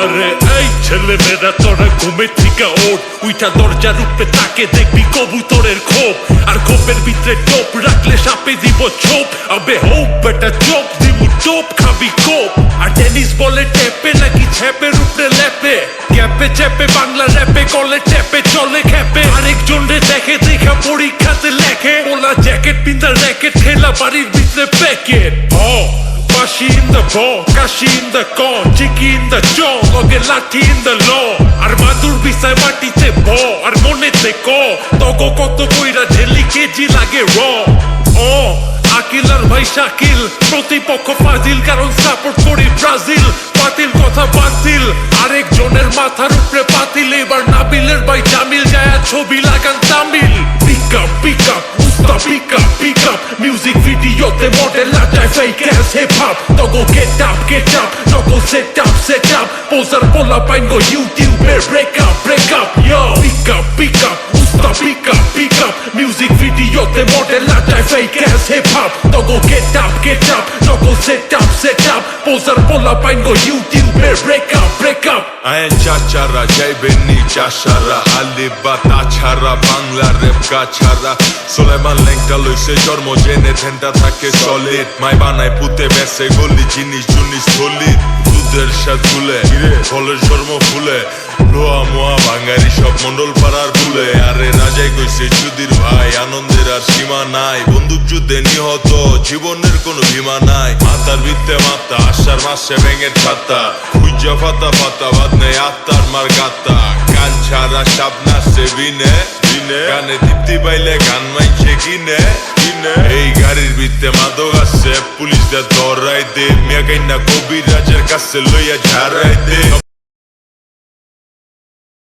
আরে এই ছেলে মেয়েরা তোরা ঘুমে থেকে ওঠ, উইটা দরজার উপরে তাকে দেখবি কবুতরের খোপ, আর খোপের ভিতরে টোপ রাখলে সাপে দিব ছোপ। আবে হোপ বেটা চোপ দিব টোপ খাবি কোপ। আর টেনিস বলে টেপে নাকি ছেপের উপরে লেপে, ক্যাপে চেপে বাংলা র্যাপে কলে টেপে চলে খেপে। আরেকজন রে দেখে দেখা পরীক্ষাতে লেখে, ওলা জ্যাকেট পিন্দা র্যাকেট খেলা বাড়ির ভিতরে packet. Bashi in the ball, kashi in the con, chiki in the jaw, loge lathi in the law. Ar madur bisay matite bo, ar monete ko, togo koto koira jeli keji lage raw. Akil ar bhai Shakil, protipokho Fazil, karon support kori Brazil. Patil kotha batil, arek joner mathar upre patil, ebar Nabiler bhai Jamil jaya chobi lagan Tamil. Pick up, usta pick up, music video te model lajay fake ass hip hop. Togo get up, togo set up, poser bola pain go YouTube e break up, yo. Pick up, usta pick up, music video te model lajay fake ass hip hop. Togo get up, togo set up, poser bola pain go YouTube e break up. আয়েন চাচারা যাইবেননি চাষারা, আলিবা তাছাড়া Bangla rape গাছারা। Soleman লেংটা লইছে জন্ম জেনে ধ্যানটা থাকে solid, মাই বানায় পুতে বেসে গলি জিনিস সলিড। দুধের সাথ গুলে ফলের জন্ম ফুলে, লোয়া মোয়া ভাঙ্গারি সব মন্ডল পাড়ার ভুলে। আরে রাজাই কইছে যুদির ভাই আনন্দের আর সীমা নাই, বন্দুক যুদ্ধে নিহত জীবনের কোনো বীমা নাই। মাতার ভিত্তে মাতা আষাঢ় মাসে ভেঙে ছাতা, খুঁজা ফাতা বাদ নেই আত্মার মার গাতা। গান ছাড়া সাপ নাচে বিনে গানে দীপ্তি পাইলে গান মাইছে কিনে। এই গাড়ির ভিত্তে মাদক আছে, পুলিশ দে ধরাই দে, মেয়া গাইনা কবিরাজের কাছে লইয়া ঝাড়াই দে।